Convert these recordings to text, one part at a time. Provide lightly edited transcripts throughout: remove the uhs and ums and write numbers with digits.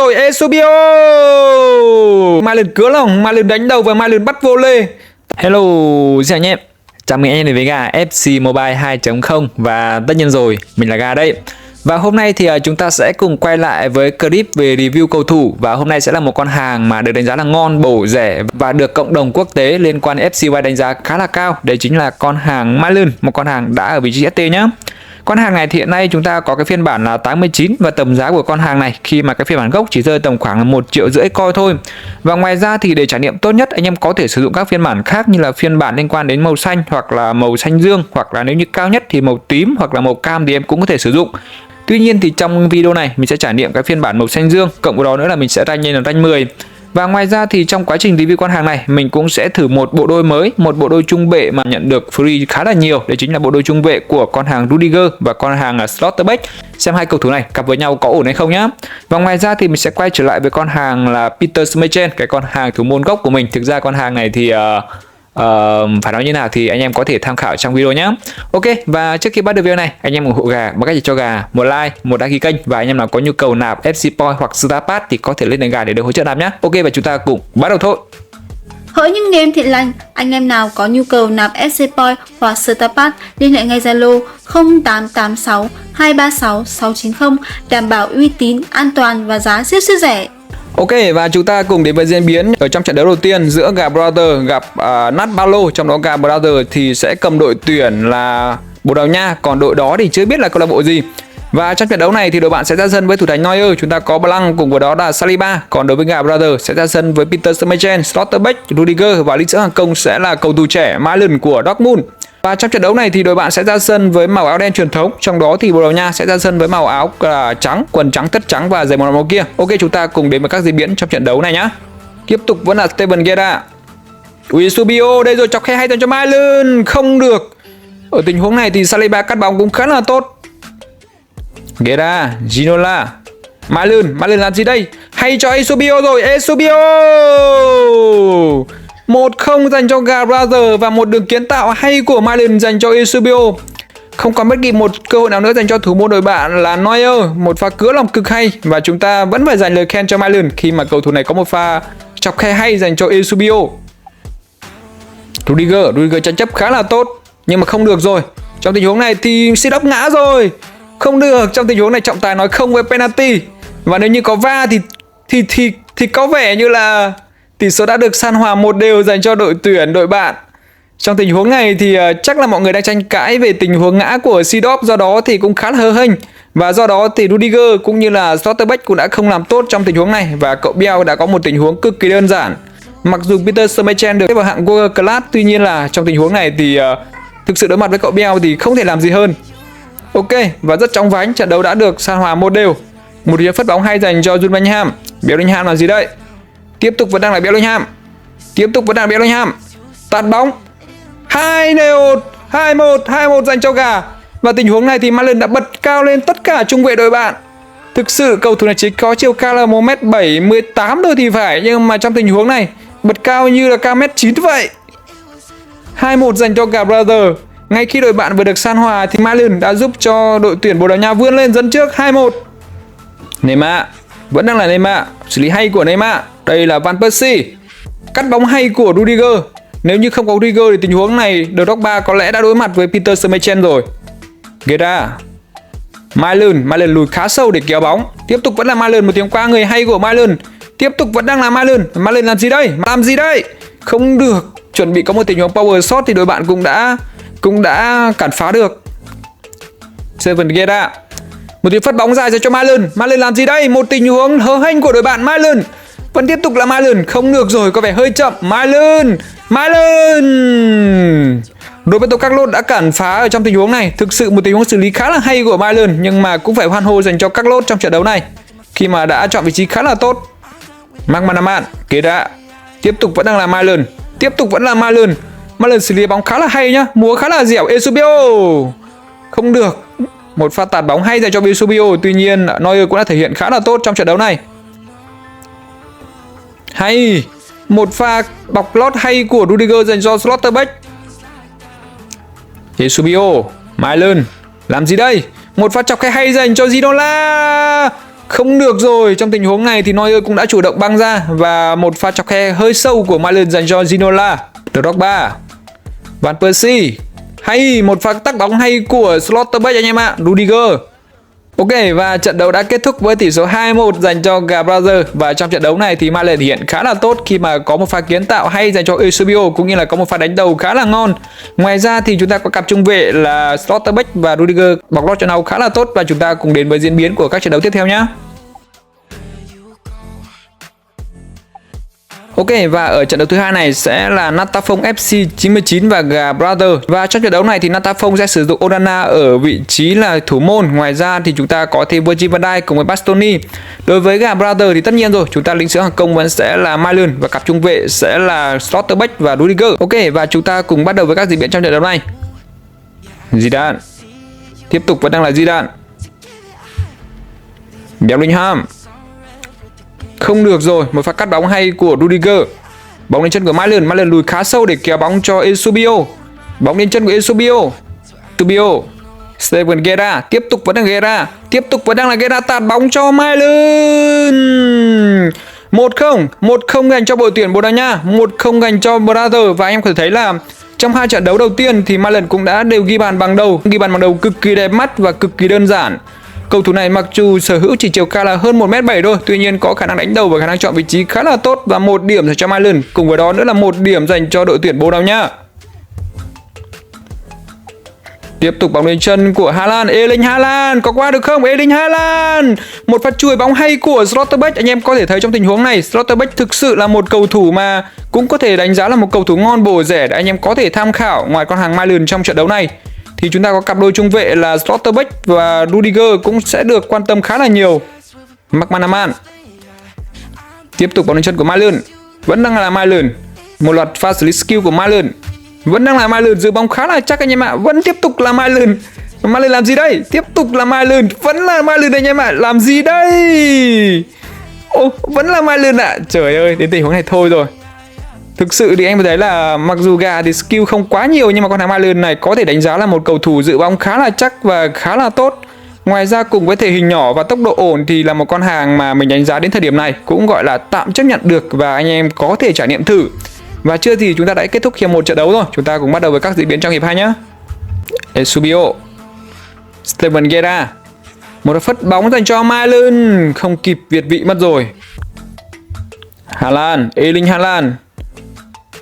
rồi, Eusebio. Marlon cứa lòng, Marlon đánh đầu và Marlon bắt vô lê. Hello, xin chào anh em. Chào mừng anh em đến với gà FC Mobile 2.0 và tất nhiên rồi, mình là Gà đây. Và hôm nay thì chúng ta sẽ cùng quay lại với clip về review cầu thủ. Và hôm nay sẽ là một con hàng mà được đánh giá là ngon, bổ, rẻ và được cộng đồng quốc tế liên quan đến FC Mobile đánh giá khá là cao. Đấy chính là con hàng Marlon, một con hàng đã ở vị trí ST nhá. Con hàng này thì hiện nay chúng ta có cái phiên bản là 89 và tầm giá của con hàng này khi mà cái phiên bản gốc chỉ rơi tầm khoảng 1,5 triệu coin thôi. Và ngoài ra thì để trải nghiệm tốt nhất anh em có thể sử dụng các phiên bản khác như là phiên bản liên quan đến màu xanh hoặc là màu xanh dương, hoặc là nếu như cao nhất thì màu tím hoặc là màu cam thì em cũng có thể sử dụng. Tuy nhiên thì trong video này mình sẽ trải nghiệm cái phiên bản màu xanh dương, cộng với đó nữa là mình sẽ rank lên là rank 10. Và ngoài ra thì trong quá trình review con hàng này mình cũng sẽ thử một bộ đôi mới, một bộ đôi trung vệ mà nhận được free khá là nhiều. Đấy chính là bộ đôi trung vệ của con hàng Rudiger và con hàng Schlotterbeck. Xem hai cầu thủ này cặp với nhau có ổn hay không nhá. Và ngoài ra thì mình sẽ quay trở lại với con hàng là Peter Schmeichel, cái con hàng thủ môn gốc của mình. Thực ra con hàng này thì phải nói như nào thì anh em có thể tham khảo trong video nhé. Ok, và trước khi bắt đầu video này anh em ủng hộ Gà bằng cách gì cho Gà một like, một đăng ký kênh, và anh em nào có nhu cầu nạp FC Point hoặc Star Pass thì có thể lên đến Gà để được hỗ trợ nạp nhé. Ok, và chúng ta cùng bắt đầu thôi. Hỡi những game thiện lành, anh em nào có nhu cầu nạp FC Point hoặc Star Pass liên hệ ngay Zalo 0886 236 690, đảm bảo uy tín, an toàn và giá siêu rẻ. Ok, và chúng ta cùng đến với diễn biến ở trong trận đấu đầu tiên giữa Gà Brother gặp Nat Balo. Trong đó Gà Brother thì sẽ cầm đội tuyển là Bồ Đào Nha, còn đội đó thì chưa biết là câu lạc bộ gì. Và trong trận đấu này thì đội bạn sẽ ra sân với thủ thành Neuer, chúng ta có Blanc cùng với đó là Saliba. Còn đối với Gà Brother sẽ ra sân với Peter Schmeichel, Schlotterbeck, Rudiger và lính giữa hàng công sẽ là cầu thủ trẻ Marlon của Dortmund. Và trong trận đấu này thì đội bạn sẽ ra sân với màu áo đen truyền thống, trong đó thì Bồ Đào Nha sẽ ra sân với màu áo trắng, quần trắng, tất trắng và giày màu kia. Ok, chúng ta cùng đến với các diễn biến trong trận đấu này nhá. Tiếp tục vẫn là Steven Gerrard. Eusebio đây rồi, chọc khe hay dành cho Marlon, không được. Ở tình huống này thì Saliba cắt bóng cũng khá là tốt. Gerrard, Ginola, Marlon làm gì đây? Hay cho Eusebio rồi, Eusebio 1-0 dành cho Gà Brother và một đường kiến tạo hay của Marlon dành cho Eusebio. Không còn bất kỳ một cơ hội nào nữa dành cho thủ môn đội bạn là Neuer, một pha cứa lòng cực hay và chúng ta vẫn phải dành lời khen cho Marlon khi mà cầu thủ này có một pha chọc khe hay dành cho Eusebio. Rudiger tranh chấp khá là tốt nhưng mà không được rồi. Trong tình huống này thì Seedorf ngã rồi. Không được, trong tình huống này trọng tài nói không với penalty. Và nếu như có VAR thì có vẻ như là tỷ số đã được san hòa 1-1 dành cho đội bạn. Trong tình huống này thì chắc là mọi người đang tranh cãi về tình huống ngã của Seedorf, do đó thì cũng khá là hớ hênh. Và do đó thì Rudiger cũng như là Schlotterbeck cũng đã không làm tốt trong tình huống này. Và cậu Biel đã có một tình huống cực kỳ đơn giản. Mặc dù Peter Schmeichel được xếp vào hạng World Class, tuy nhiên là trong tình huống này thì thực sự đối mặt với cậu Biel thì không thể làm gì hơn. Ok, và rất chóng vánh, trận đấu đã được san hòa 1-1. Một hiệp phất bóng hay dành cho Jude Bellingham. Bellingham là gì đây? Tiếp tục vẫn đang là Bellingham. Tạt bóng 2-1 dành cho Gà. Và tình huống này thì Marlon đã bật cao lên tất cả trung vệ đội bạn. Thực sự cầu thủ này chỉ có chiều cao là 1m78 thôi thì phải, nhưng mà trong tình huống này bật cao như là cao 1m9 vậy. 2-1 dành cho Gà Brother. Ngay khi đội bạn vừa được san hòa thì Marlon đã giúp cho đội tuyển Bồ Đào Nha vươn lên dẫn trước 2-1. Neymar, vẫn đang là Neymar, xử lý hay của Neymar. Đây là Van Persie, cắt bóng hay của Rudiger. Nếu như không có Rudiger thì tình huống này Drogba có lẽ đã đối mặt với Peter Schmeichel rồi. Gerrard, Marlon lùi khá sâu để kéo bóng. Tiếp tục vẫn là Marlon, một tiếng qua người hay của Marlon. Tiếp tục vẫn đang là Marlon làm gì đây? Không được. Chuẩn bị có một tình huống power shot thì đội bạn cũng đã cản phá được. Steven Gerrard, một tiếng phất bóng dài cho Marlon làm gì đây? Một tình huống hớ hênh của đội bạn. Marlon vẫn tiếp tục là Marlon, không được rồi, có vẻ hơi chậm. Marlon Roberto Carlos đã cản phá ở trong tình huống này. Thực sự một tình huống xử lý khá là hay của Marlon, nhưng mà cũng phải hoan hô dành cho Carlos trong trận đấu này khi mà đã chọn vị trí khá là tốt. Mark Manaman, Gerrard, tiếp tục vẫn đang là Marlon. Marlon xử lý bóng khá là hay nhá, múa khá là dẻo. Eusebio không được. Một pha tạt bóng hay dành cho Eusebio, tuy nhiên Neuer cũng đã thể hiện khá là tốt trong trận đấu này. Hay, một pha bọc lót hay của Rudiger dành cho Schlotterbeck. Eusebio, Marlon làm gì đây? Một pha chọc khe hay dành cho Ginola. Không được rồi, trong tình huống này thì Neuer cũng đã chủ động băng ra và một pha chọc khe hơi sâu của Malen dành cho Ginola. Drogba, Van Persie, hay một pha tắc bóng hay của Schlotterbeck anh em ạ, Rudiger. Ok, và trận đấu đã kết thúc với tỷ số 2-1 dành cho Gabriel. Và trong trận đấu này thì Malen thể hiện khá là tốt khi mà có một pha kiến tạo hay dành cho Eusebio, cũng như là có một pha đánh đầu khá là ngon. Ngoài ra thì chúng ta có cặp trung vệ là Schlotterbeck và Rudiger bọc lót cho nhau khá là tốt. Và chúng ta cùng đến với diễn biến của các trận đấu tiếp theo nhé. Ok, và ở trận đấu thứ hai này sẽ là Natafogo FC 99 và Gabriel. Và trong trận đấu này thì Natafogo sẽ sử dụng Onana ở vị trí là thủ môn. Ngoài ra thì chúng ta có thêm Virgil van Dijk cùng với Bastoni. Đối với Gabriel thì tất nhiên rồi, chúng ta lĩnh dưỡng hàng công vẫn sẽ là Malen và cặp trung vệ sẽ là Schlotterbeck và Rudiger. Ok, và chúng ta cùng bắt đầu với các diễn biến trong trận đấu này. Zidane, tiếp tục vẫn đang là Zidane. Bellingham, không được rồi, một pha cắt bóng hay của Rudiger. Bóng lên chân của Malen, Malen lùi khá sâu để kéo bóng cho Eusebio. Bóng lên chân của Eusebio. Steven Gerrard, tiếp tục vẫn đang là Gerrard tạt bóng cho Malen. 1-0 dành cho đội tuyển Bồ Đào Nha, 1-0 dành cho Brazil. Và anh em có thể thấy là trong hai trận đấu đầu tiên thì Malen cũng đã đều ghi bàn bằng đầu cực kỳ đẹp mắt và cực kỳ đơn giản. Cầu thủ này mặc dù sở hữu chỉ chiều cao là hơn 1m7 thôi, tuy nhiên có khả năng đánh đầu và khả năng chọn vị trí khá là tốt, và 1 điểm dành cho Malen, cùng với đó nữa là 1 điểm dành cho đội tuyển Bồ Đào Nha. Tiếp tục bóng lên chân của Haaland, Erling Haaland, có qua được không? Erling Haaland, một pha chùi bóng hay của Schlotterbeck. Anh em có thể thấy trong tình huống này Schlotterbeck thực sự là một cầu thủ mà cũng có thể đánh giá là một cầu thủ ngon bổ rẻ để anh em có thể tham khảo. Ngoài con hàng Malen trong trận đấu này thì chúng ta có cặp đôi trung vệ là Schlotterbeck và Rudiger cũng sẽ được quan tâm khá là nhiều. McManaman, tiếp tục bóng lên chân của Malen, vẫn đang là Malen, một loạt pha xử lý skill của Malen, vẫn đang là Malen, giữ bóng khá là chắc anh em ạ, vẫn tiếp tục là Malen. Malen làm gì đây? Tiếp tục là Malen, vẫn là Malen anh em ạ, làm gì đây? Vẫn là Malen ạ. Trời ơi, đến tình huống này thôi rồi. Thực sự thì anh thấy là mặc dù gà thì skill không quá nhiều, nhưng mà con hàng Malen này có thể đánh giá là một cầu thủ giữ bóng khá là chắc và khá là tốt. Ngoài ra cùng với thể hình nhỏ và tốc độ ổn thì là một con hàng mà mình đánh giá đến thời điểm này cũng gọi là tạm chấp nhận được và anh em có thể trải nghiệm thử. Và chưa gì chúng ta đã kết thúc hiệp 1 trận đấu rồi. Chúng ta cùng bắt đầu với các diễn biến trong hiệp 2 nhé. Eusebio, Steven Gerrard, một phất bóng dành cho Malen, không kịp việt vị mất rồi. Haaland, Erling Haaland,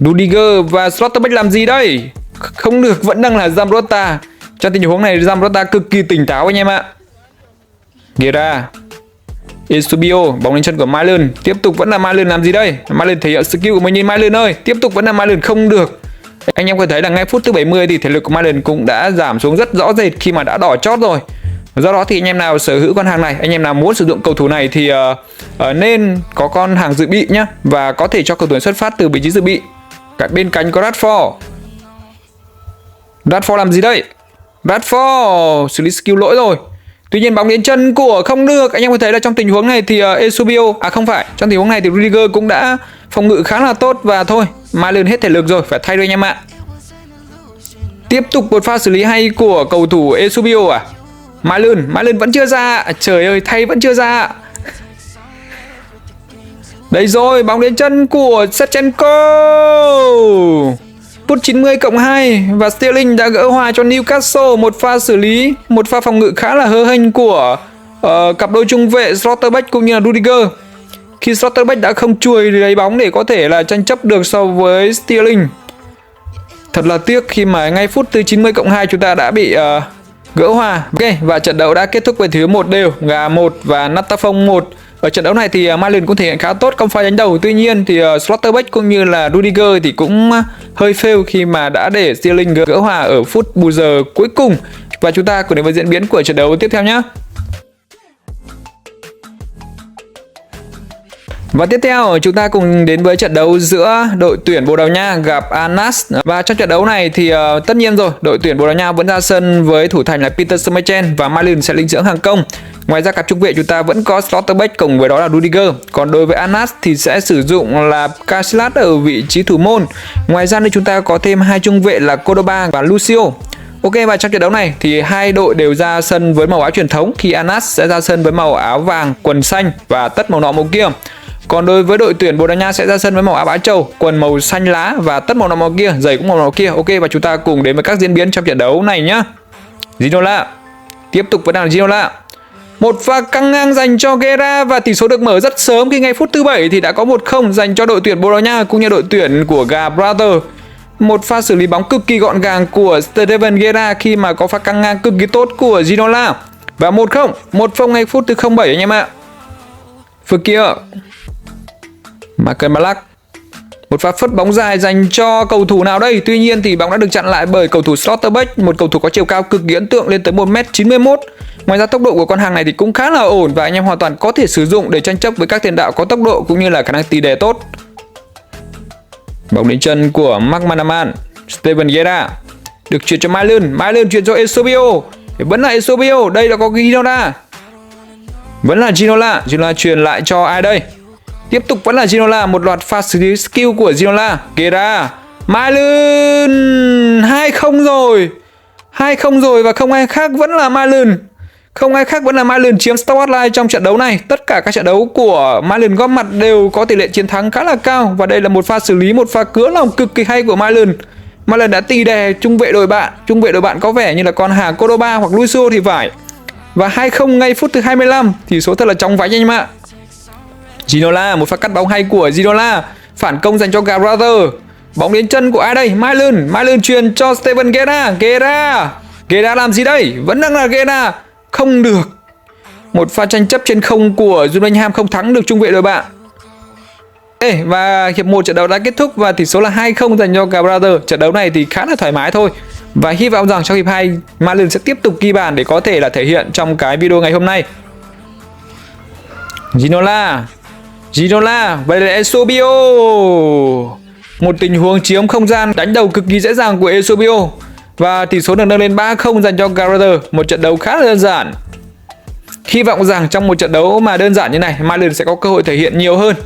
Rudiger và Schlotterbeck làm gì đây? Không được, vẫn đang là Zambrotta. Trong tình huống này Zambrotta cực kỳ tỉnh táo anh em ạ. Gerrard, Eusebio, bóng lên chân của Malen, tiếp tục vẫn là Malen, làm gì đây? Malen thể hiện skill của mình, nhìn Malen ơi, tiếp tục vẫn là Malen, không được. Anh em có thấy là ngay phút thứ 70 thì thể lực của Malen cũng đã giảm xuống rất rõ rệt khi mà đã đỏ chót rồi. Do đó thì anh em nào sở hữu con hàng này, anh em nào muốn sử dụng cầu thủ này thì nên có con hàng dự bị nhá, và có thể cho cầu thủ xuất phát từ vị trí dự bị. Bên cánh có Rashford làm gì đây? Rashford xử lý skill lỗi rồi. Tuy nhiên bóng đến chân của không được. Anh em có thấy là trong tình huống này thì Eusebio, không phải, trong tình huống này thì Rudiger cũng đã phòng ngự khá là tốt, và thôi Malen hết thể lực rồi, phải thay đôi anh em ạ. Tiếp tục một pha xử lý hay của cầu thủ Eusebio. Malen vẫn chưa ra. Trời ơi, thay vẫn chưa ra. Đây rồi, bóng đến chân của Shevchenko. Phút 90+2 và Sterling đã gỡ hòa cho Newcastle. Một pha xử lý, một pha phòng ngự khá là hớ hênh của cặp đôi trung vệ Schlotterbeck cũng như là Rudiger. Khi Schlotterbeck đã không chuồi lấy bóng để có thể là tranh chấp được so với Sterling. Thật là tiếc khi mà ngay phút thứ 90+2 chúng ta đã bị gỡ hòa. Ok, và trận đấu đã kết thúc với thứ 1 đều, Gà 1 và Natafogo 1. Ở trận đấu này thì Malen cũng thể hiện khá tốt trong pha đánh đầu. Tuy nhiên thì Schlotterbeck cũng như là Rudiger thì cũng hơi fail khi mà đã để Sterling gỡ hòa ở phút bù giờ cuối cùng. Và chúng ta cùng đến với diễn biến của trận đấu tiếp theo nhé. Và tiếp theo chúng ta cùng đến với trận đấu giữa đội tuyển Bồ Đào Nha gặp Al Nassr. Và trong trận đấu này thì tất nhiên rồi, đội tuyển Bồ Đào Nha vẫn ra sân với thủ thành là Peter Schmeichel và Malen sẽ lĩnh dưỡng hàng công. Ngoài ra cặp trung vệ chúng ta vẫn có Schlotterbeck cùng với đó là Rudiger. Còn đối với Al Nassr thì sẽ sử dụng là Casillas ở vị trí thủ môn. Ngoài ra thì chúng ta có thêm hai trung vệ là Cordoba và Lucio. Ok, và trong trận đấu này thì hai đội đều ra sân với màu áo truyền thống, khi Anas sẽ ra sân với màu áo vàng, quần xanh và tất màu nọ màu kia. Còn đối với đội tuyển Bồ Đào Nha sẽ ra sân với màu áo bá trầu, quần màu xanh lá và tất màu nọ màu kia, giày cũng màu kia. Ok, và chúng ta cùng đến với các diễn biến trong trận đấu này nhá. Ginola tiếp tục vẫn là Ginola. Một pha căng ngang dành cho Guerra và tỷ số được mở rất sớm khi ngay phút thứ 7 thì đã có 1-0 dành cho đội tuyển Bồ Đào Nha cũng như đội tuyển của Gibraltar. Một pha xử lý bóng cực kỳ gọn gàng của Steven Guerra khi mà có pha căng ngang cực kỳ tốt của Ginola. Và 1-0, 1-0 ngay phút thứ 07 anh em ạ. Fekir, Michael Ballack. Một pha phất bóng dài dành cho cầu thủ nào đây? Tuy nhiên thì bóng đã được chặn lại bởi cầu thủ Slotterbeck, một cầu thủ có chiều cao cực kỳ ấn tượng lên tới 1m91. Ngoài ra tốc độ của con hàng này thì cũng khá là ổn và anh em hoàn toàn có thể sử dụng để tranh chấp với các tiền đạo có tốc độ cũng như là khả năng tỉ đề tốt. Bóng đến chân của Mark Manaman, Steven Guerra được chuyển cho Mylan chuyển cho Eusebio. Vẫn là Eusebio, đây là có Ginola. Vẫn là Ginola truyền lại cho ai đây? Tiếp tục vẫn là Ginola, một loạt pha xử lý skill của Ginola. Guerra, Mylan, 2-0 rồi. 2-0 rồi và không ai khác vẫn là Mylan. Không ai khác vẫn là Mylan chiếm spotlight trong trận đấu này. Tất cả các trận đấu của Mylan góp mặt đều có tỷ lệ chiến thắng khá là cao. Và đây là một pha xử lý, một pha cứa lòng cực kỳ hay của Mylan. Mylan đã tì đè trung vệ đội bạn. Trung vệ đội bạn có vẻ như là con hàng Cordoba hoặc Lucio thì phải. Và 2-0 ngay phút thứ 25. Tỷ số thật là chóng vánh anh em ạ. Ginola, một pha cắt bóng hay của Ginola. Phản công dành cho Gibraltar. Bóng đến chân của ai đây? Mylan truyền cho Steven Guerra. Guerra làm gì đây? Vẫn đang là Guerra. Không được. Một pha tranh chấp trên không của Juninham không thắng được trung vệ đội bạn. Và hiệp 1 trận đấu đã kết thúc và tỷ số là 2-0 dành cho Gibraltar. Trận đấu này thì khá là thoải mái thôi. Và hy vọng rằng trong hiệp 2 Mylan sẽ tiếp tục ghi bàn để có thể là thể hiện trong cái video ngày hôm nay. Ginola, vậy là Eusebio. Một tình huống chiếm không gian đánh đầu cực kỳ dễ dàng của Eusebio. Và tỷ số được nâng lên 3-0 dành cho Gibraltar. Một trận đấu khá là đơn giản. Hy vọng rằng trong một trận đấu mà đơn giản như này, Mylan sẽ có cơ hội thể hiện nhiều hơn.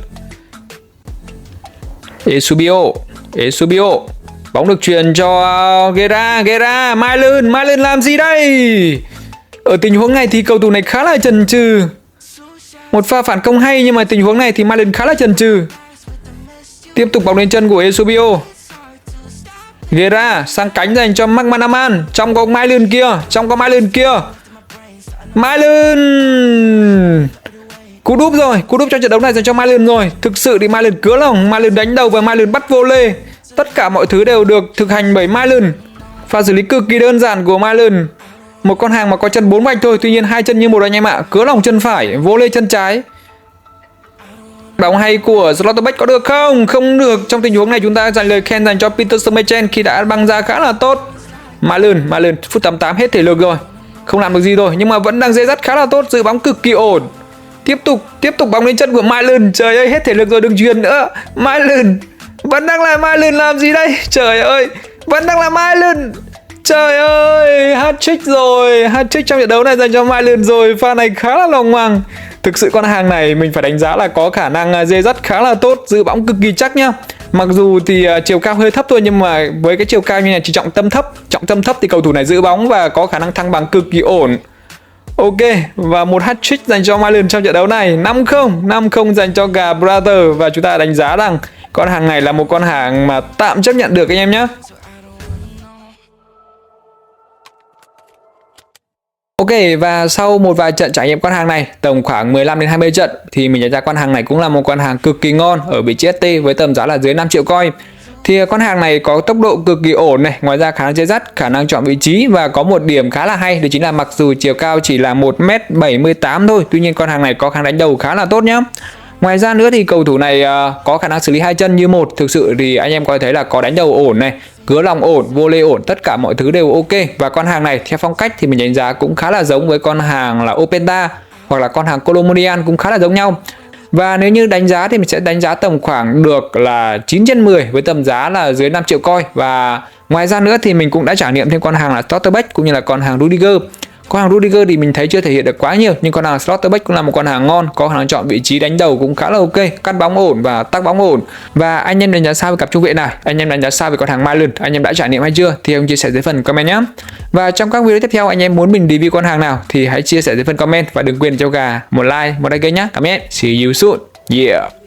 Eusebio. Bóng được truyền cho Guerra, Mylan làm gì đây? Ở tình huống này thì cầu thủ này khá là chần chừ. Một pha phản công hay nhưng mà tình huống này thì Mylan khá là chần chừ. Tiếp tục bóng đến chân của Eusebio. Guerra sang cánh dành cho Mark Manaman. Trong có Mylan kia. Mylan. Cú đúp trong trận đấu này dành cho Mylan rồi. Thực sự thì Mylan cứa lòng, Mylan đánh đầu và Mylan bắt volley. Tất cả mọi thứ đều được thực hành bởi Mylan. Pha xử lý cực kỳ đơn giản của Mylan. Một con hàng mà có chân 4 vạch thôi, tuy nhiên hai chân như một anh em ạ. Cứa lòng chân phải, volley chân trái. Bóng hay của Slotterbeck có được không? Không được. Trong tình huống này chúng ta dành lời khen dành cho Peter Schmeichel khi đã băng ra khá là tốt. Mylan phút 88 hết thể lực rồi. Không làm được gì rồi nhưng mà vẫn đang dễ dắt khá là tốt, giữ bóng cực kỳ ổn. Tiếp tục bóng đến chân của Mylan. Trời ơi, hết thể lực rồi, đừng truyền nữa. Mylan. Vẫn đang là Mylan làm gì đây? Trời ơi, vẫn đang là Mylan. Trời ơi, hat-trick rồi. Hat-trick trong trận đấu này dành cho Mylan rồi. Pha này khá là lòng hoàng. Thực sự con hàng này mình phải đánh giá là có khả năng dê dắt khá là tốt, giữ bóng cực kỳ chắc nhá. Mặc dù thì chiều cao hơi thấp thôi nhưng mà với cái chiều cao như này chỉ trọng tâm thấp thì cầu thủ này giữ bóng và có khả năng thăng bằng cực kỳ ổn. Ok, và một hat-trick dành cho Mylan trong trận đấu này. 5-0 dành cho Gibraltar. Và chúng ta đánh giá rằng con hàng này là một con hàng mà tạm chấp nhận được anh em nhé. Ok, và sau một vài trận trải nghiệm con hàng này, tầm khoảng 15 đến 20 trận thì mình nhận ra con hàng này cũng là một con hàng cực kỳ ngon ở vị trí ST với tầm giá là dưới 5 triệu coin. Thì con hàng này có tốc độ cực kỳ ổn này, ngoài ra khả năng chơi dắt, khả năng chọn vị trí và có một điểm khá là hay, đó chính là mặc dù chiều cao chỉ là 1m78 thôi, tuy nhiên con hàng này có khả năng đánh đầu khá là tốt nhá. Ngoài ra nữa thì cầu thủ này có khả năng xử lý hai chân như một. Thực sự thì anh em có thể thấy là có đánh đầu ổn này, cứa lòng ổn, volley ổn, tất cả mọi thứ đều ok. Và con hàng này theo phong cách thì mình đánh giá cũng khá là giống với con hàng là Openda hoặc là con hàng Colomodian, cũng khá là giống nhau. Và nếu như đánh giá thì mình sẽ đánh giá tầm khoảng được là 9/10 với tầm giá là dưới 5 triệu coin. Và ngoài ra nữa thì mình cũng đã trải nghiệm thêm con hàng là Slotterbeck cũng như là con hàng Rudiger. Con hàng Rudiger thì mình thấy chưa thể hiện được quá nhiều, nhưng con hàng Schlotterbeck cũng là một con hàng ngon, có khả năng chọn vị trí đánh đầu cũng khá là ok, cắt bóng ổn và tắc bóng ổn. Và anh em đánh giá sao về cặp trung vệ này? Anh em đánh giá sao về con hàng Malin? Anh em đã trải nghiệm hay chưa? Thì hãy chia sẻ dưới phần comment nhé. Và trong các video tiếp theo anh em muốn mình review con hàng nào thì hãy chia sẻ dưới phần comment và đừng quên cho gà một like, một đăng ký nhé. Cảm ơn. See you soon. Yeah.